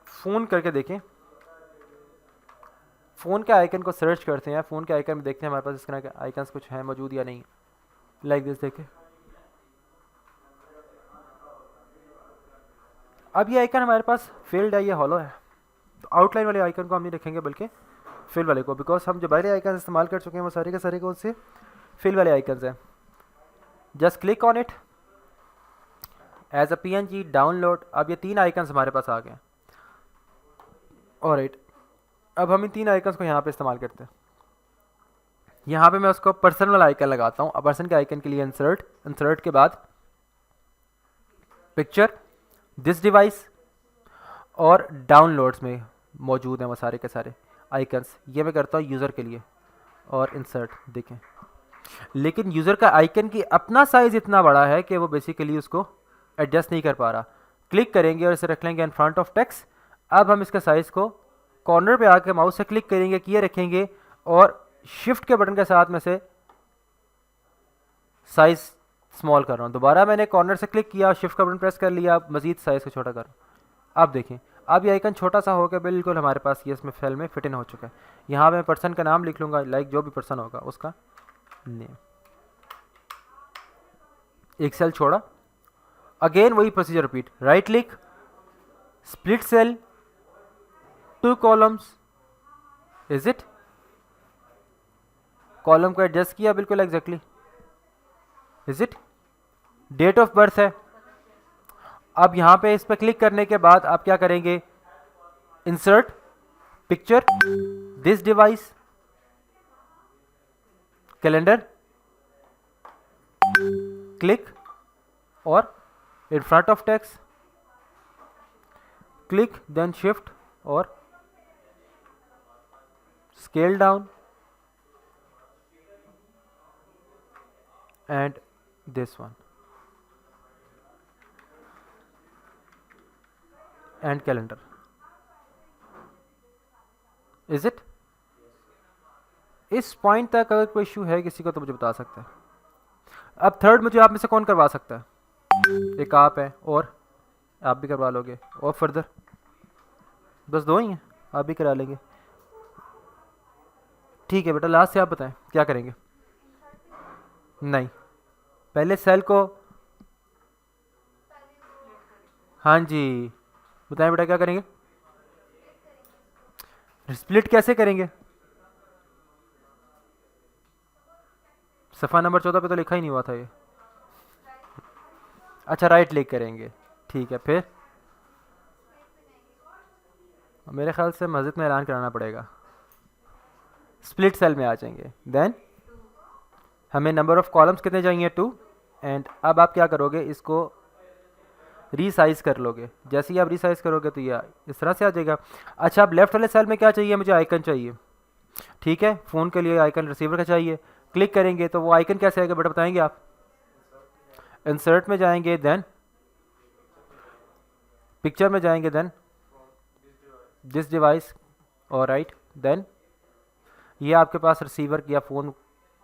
Speaker 1: फ़ोन करके देखें, फ़ोन के आइकन को सर्च करते हैं, फ़ोन के आइकन में देखते हैं हमारे पास इस तरह के आइकन्स कुछ हैं मौजूद या नहीं। लाइक दिस देखें, अब ये आइकन हमारे पास फील्ड है, ये हॉलो है। तो आउटलाइन वाले आइकन को हम नहीं रखेंगे बल्कि फिल वाले को, बिकॉज हम जो बाहरी आइकन इस्तेमाल कर चुके हैं वो सारे के सारे कौन से फिल वाले आइकन्स हैं। Just click on it as a PNG download. अब ये 3 आइकन्स हमारे पास आ गए। ऑलराइट, अब हम इन 3 आइकन्स को यहाँ पे इस्तेमाल करते हैं। यहाँ पे मैं उसको पर्सन वाला आइकन लगाता हूँ। अब पर्सन के आइकन के लिए इंसर्ट के बाद पिक्चर, दिस डिवाइस और डाउनलोड्स में मौजूद हैं वो सारे के सारे आइकन्स। ये मैं करता हूँ यूज़र के लिए और इंसर्ट देखें, लेकिन यूज़र का आइकन की अपना साइज़ इतना बड़ा है कि वो बेसिकली उसको एडजस्ट नहीं कर पा रहा। क्लिक करेंगे और इसे रख लेंगे इन फ्रंट ऑफ टेक्स्ट। अब हम इसके साइज़ को कॉर्नर पे आके माउस से क्लिक करेंगे, किए रखेंगे और शिफ्ट के बटन के साथ में से साइज़ स्मॉल कर रहा हूँ। दोबारा मैंने कॉर्नर से क्लिक किया, शिफ्ट का बटन प्रेस कर लिया, मज़ीद साइज़ को छोटा कर रहा हूँ। अब देखें, अब ये आइकन छोटा सा होकर बिल्कुल हमारे पास ये इसमें सेल में फिट इन हो चुका है। यहाँ मैं पर्सन का नाम लिख लूँगा, लाइक जो भी पर्सन होगा उसका नेम। एक सेल छोड़ा, अगेन वही procedure repeat, right click, split cell, 2 columns, is it? Column को एडजस्ट किया बिल्कुल exactly, is it? Date of birth है। अब यहाँ पे इस पर क्लिक करने के बाद आप क्या करेंगे, insert picture, this device, calendar, click और in front of text, click then shift और scale down and this one and calendar, is it? इस पॉइंट तक अगर कोई इशू है किसी को तो मुझे बता सकता है। अब थर्ड मुझे आप में से कौन करवा सकता है? एक आप है और आप भी करवा लोगे, और फर्दर बस 2 ही हैं, आप भी करा लेंगे। ठीक है बेटा, लास्ट से आप बताएं क्या करेंगे। नहीं, पहले सेल को, हाँ जी बताएं बेटा क्या करेंगे। स्प्लिट कैसे करेंगे? सफ़ा नंबर 14 पे तो लिखा ही नहीं हुआ था ये। अच्छा, राइट क्लिक करेंगे, ठीक है। फिर मेरे ख्याल से मस्जिद में ऐलान कराना पड़ेगा। स्प्लिट सेल में आ जाएंगे, देन हमें नंबर ऑफ कॉलम्स कितने चाहिए, 2। एंड अब आप क्या करोगे, इसको रीसाइज़ कर लोगे। जैसे ही आप रीसाइज़ करोगे तो ये इस तरह से आ जाएगा। अच्छा, अब लेफ्ट वाले सेल में क्या चाहिए, मुझे आइकन चाहिए, ठीक है। फ़ोन के लिए आइकन रिसीवर का चाहिए। क्लिक करेंगे तो वो आइकन कैसे आएगा बेटा बताएंगे आप? इंसर्ट में जाएंगे, देन पिक्चर में जाएंगे, देन दिस डिवाइस और राइट, देन ये आपके पास रिसीवर या फ़ोन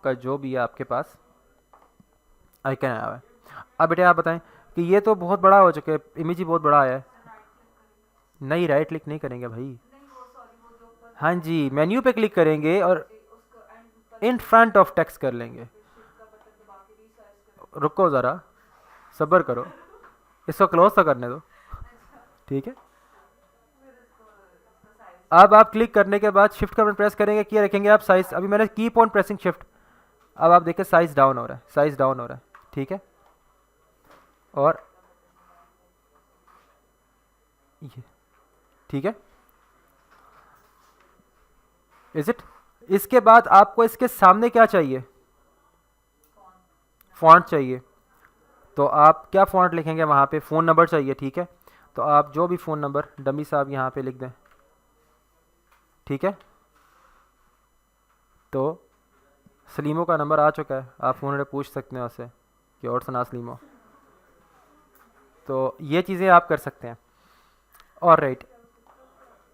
Speaker 1: का जो भी है आपके पास आइकन आया हुआ है। अब बेटे आप बताएं कि ये तो बहुत बड़ा हो चुका है, इमेज ही बहुत बड़ा आया है। नहीं, राइट क्लिक नहीं करेंगे भाई, हाँ जी मेन्यू पे क्लिक करेंगे और इन फ्रंट ऑफ टेक्स्ट कर लेंगे। रुको ज़रा, सब्र करो, इसको क्लोज तो करने दो, ठीक है। अब आप क्लिक करने के बाद शिफ्ट का बटन प्रेस करेंगे, किया रखेंगे आप साइज, अभी मैंने कीप ऑन प्रेसिंग शिफ्ट, अब आप देखिए साइज डाउन हो रहा है, साइज डाउन हो रहा है, ठीक है। और ये ठीक है, इज इट। इसके बाद आपको इसके सामने क्या चाहिए, फॉन्ट चाहिए, तो आप क्या फॉन्ट लिखेंगे वहाँ पे, फ़ोन नंबर चाहिए, ठीक है। तो आप जो भी फ़ोन नंबर डमी साहब यहाँ पे लिख दें, ठीक है। तो सलीमो का नंबर आ चुका है, आप फ़ोन पे पूछ सकते हैं उससे कि और सुना सलीमो, तो ये चीज़ें आप कर सकते हैं। और राइट,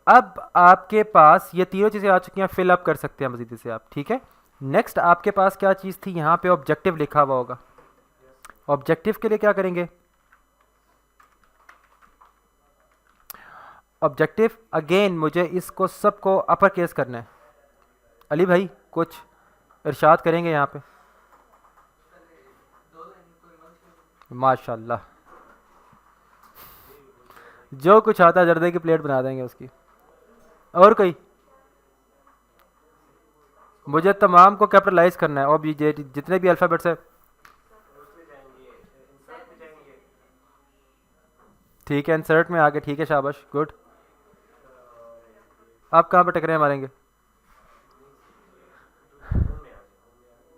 Speaker 1: अब आपके पास ये तीनों चीज़ें आ चुकी हैं, फिल अप कर सकते हैं मजीद से आप, ठीक है। नेक्स्ट आपके पास क्या चीज़ थी, यहाँ पे ऑब्जेक्टिव लिखा हुआ होगा, ऑब्जेक्टिव के लिए क्या करेंगे, ऑब्जेक्टिव अगेन मुझे इसको सबको अपर केस करना है। अली भाई कुछ इरशाद करेंगे यहाँ पे, माशाल्लाह, जो कुछ आता है जर्दे की प्लेट बना देंगे उसकी। और कोई, मुझे तमाम को कैपिटलाइज करना है, और जितने भी अल्फ़ाबेट्स है, ठीक है, इंसर्ट में आगे, ठीक है, शाबाश, गुड। आप कहाँ पर टकरे मारेंगे,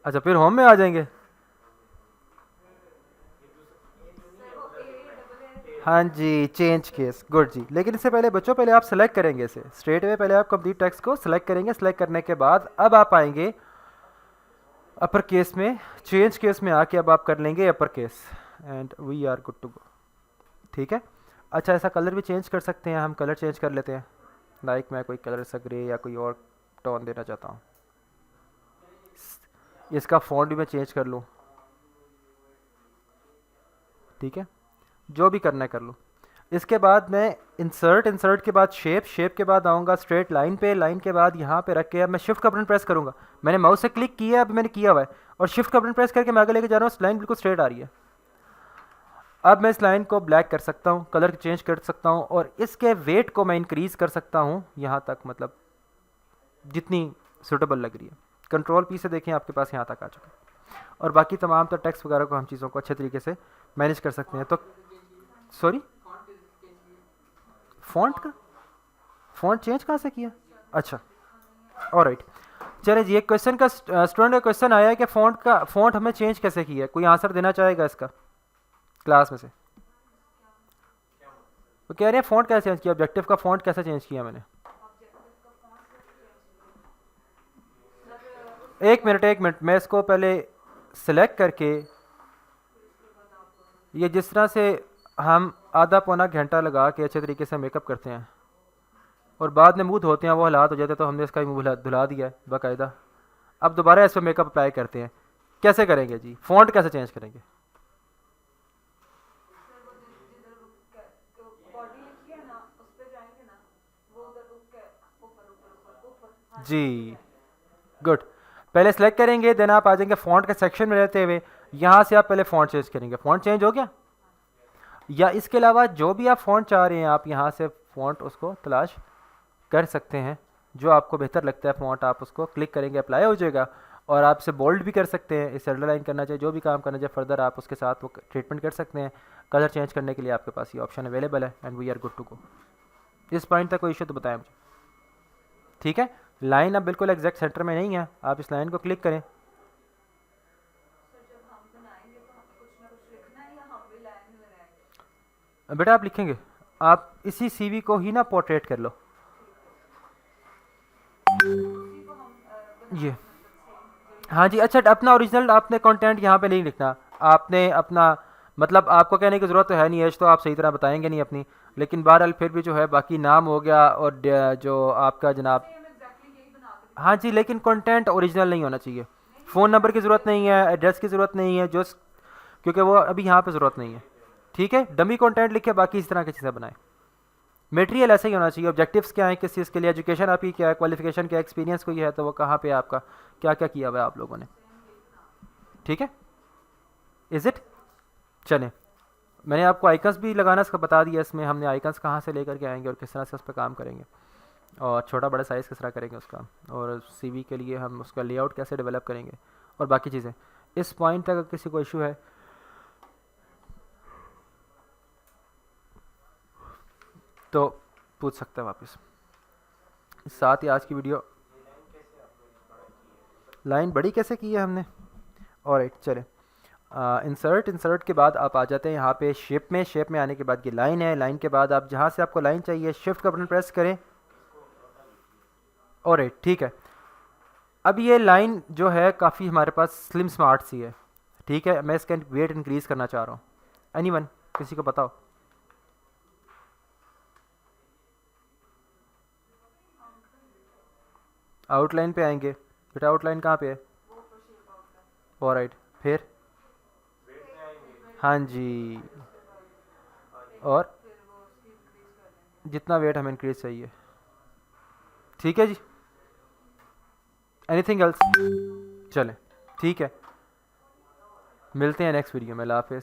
Speaker 1: अच्छा फिर होम में आ जाएंगे, हाँ जी, चेंज केस, गुड जी। लेकिन इससे पहले बच्चों, पहले आप सेलेक्ट करेंगे इसे स्ट्रेट वे, पहले आप कंप्लीट टेक्स्ट को सेलेक्ट करेंगे, सेलेक्ट करने के बाद अब आप आएंगे अपर केस में, चेंज केस में आके अब आप कर लेंगे upper case, and we are good to go, ठीक है। अच्छा, ऐसा कलर भी चेंज कर सकते हैं हम, कलर चेंज कर लेते हैं, लाइक मैं कोई कलर सा ग्रे या कोई और टोन देना चाहता हूँ, इसका फॉन्ट भी मैं चेंज कर लूँ, ठीक है, जो भी करना है कर लूँ। इसके बाद मैं इंसर्ट, इंसर्ट के बाद शेप, शेप के बाद आऊँगा स्ट्रेट लाइन पे, लाइन के बाद यहाँ पे रख के अब मैं शिफ्ट का बटन प्रेस करूँगा, मैंने माउस से क्लिक किया, अभी मैंने किया हुआ है, और शिफ्ट का बटन प्रेस करके मैं आगे लेके जा रहा हूँ, लाइन बिल्कुल स्ट्रेट आ रही है। अब मैं इस लाइन को ब्लैक कर सकता हूँ, कलर चेंज कर सकता हूँ, और इसके वेट को मैं इंक्रीज़ कर सकता हूँ यहाँ तक, मतलब जितनी सूटेबल लग रही है। कंट्रोल पी से देखें, आपके पास यहाँ तक आ चुका है, और बाकी तमाम तो टेक्स्ट वगैरह को हम चीज़ों को अच्छे तरीके से मैनेज कर सकते हैं। तो सॉरी, फ़ॉन्ट का, फ़ॉन्ट चेंज कहाँ से किया, अच्छा, ऑलराइट। चलिए जी, एक क्वेश्चन का स्टूडेंट का क्वेश्चन आया है कि फ़ॉन्ट हमें चेंज कैसे किया है, कोई आंसर देना चाहेगा इसका क्लास में से। वो कह रहे हैं फ़ॉन्ट कैसे चेंज किया, ऑब्जेक्टिव का फ़ॉन्ट कैसे चेंज किया मैंने। एक मिनट, एक मिनट, मैं इसको पहले सिलेक्ट करके, ये जिस तरह से हम आधा पौना घंटा लगा के अच्छे तरीके से मेकअप करते हैं और बाद में मुंह धोते हैं, वो हालात हो जाते हैं, तो हमने इसका मुंह धुला दिया है बाकायदा, अब दोबारा इस पर मेकअप अप्लाई करते हैं, कैसे करेंगे जी, फ़ॉन्ट कैसे चेंज करेंगे। जी, गुड, पहले सेलेक्ट करेंगे, देन आप आ जाएंगे फ़ॉन्ट के सेक्शन में रहते हुए, यहाँ से आप पहले फ़ॉन्ट चेंज करेंगे, फ़ॉन्ट चेंज हो गया। या इसके अलावा जो भी आप फ़ॉन्ट चाह रहे हैं, आप यहाँ से फ़ॉन्ट उसको तलाश कर सकते हैं, जो आपको बेहतर लगता है फ़ॉन्ट, आप उसको क्लिक करेंगे, अप्लाई हो जाएगा। और आप इसे बोल्ड भी कर सकते हैं, इसे अंडरलाइन करना चाहिए, जो भी काम करना चाहिए फर्दर आप उसके साथ वो ट्रीटमेंट कर सकते हैं। कलर चेंज करने के लिए आपके पास ये ऑप्शन अवेलेबल है, and we are good to go. इस पॉइंट तक कोई इशू तो बताया मुझे, ठीक है। लाइन अब बिल्कुल एग्जैक्ट सेंटर में नहीं है, आप इस लाइन को क्लिक करें, बेटा आप लिखेंगे, आप इसी सीवी को ही ना पोर्ट्रेट कर लो, ये, हाँ जी। अच्छा, अपना ओरिजिनल आपने कंटेंट यहाँ पे नहीं लिखना, आपने अपना, मतलब आपको कहने की ज़रूरत तो है नहीं, एज तो आप सही तरह बताएंगे नहीं अपनी, लेकिन बहरहाल फिर भी जो है बाकी नाम हो गया और जो आपका जनाब, हाँ जी, लेकिन कंटेंट ओरिजिनल नहीं होना चाहिए, फ़ोन नंबर की ज़रूरत नहीं है, एड्रेस की ज़रूरत नहीं है, जो क्योंकि वो अभी यहाँ पे ज़रूरत नहीं है, ठीक है। डमी कंटेंट लिखे, बाकी इस तरह की चीज़ें बनाएं। मटेरियल ऐसा ही होना चाहिए, ऑब्जेक्टिव्स क्या है, किस चीज़ के लिए, एजुकेशन आपकी क्या है, क्वालिफिकेशन क्या, एक्सपीरियंस कोई है तो वो कहाँ पे आपका क्या क्या किया हुआ है आप लोगों ने, ठीक है, इज़ इट। चलें, मैंने आपको आइकन्स भी लगाना इसका बता दिया, इसमें हमने आइकन्स कहाँ से लेकर के आएंगे और किस तरह से उस पर काम करेंगे। और छोटा बड़ा साइज़ किस तरह करेंगे उसका, और सीवी के लिए हम उसका लेआउट कैसे डेवलप करेंगे और बाकी चीज़ें। इस पॉइंट तक अगर किसी को इशू है तो पूछ सकते हैं वापस। साथ ही आज की वीडियो लाइन बड़ी कैसे की है हमने। और चलें, इंसर्ट के बाद आप आ जाते हैं यहाँ पे शेप में आने के बाद ये लाइन है। लाइन के बाद आप जहाँ से आपको लाइन चाहिए शिफ्ट का बटन प्रेस करें। और ठीक है, अब ये लाइन जो है काफ़ी हमारे पास स्लिम स्मार्ट सी है। ठीक है, मैं इसका वेट इंक्रीज़ करना चाह रहा हूँ। एनीवन, किसी को बताओ। आउटलाइन पे आएंगे बेटा, आउटलाइन कहाँ पे है। ऑलराइट, फिर हाँ जी, और जितना वेट हमें इंक्रीज चाहिए। ठीक है जी, एनीथिंग एल्स। चलें, ठीक है, मिलते हैं नेक्स्ट वीडियो में। अल्लाह हाफिज़।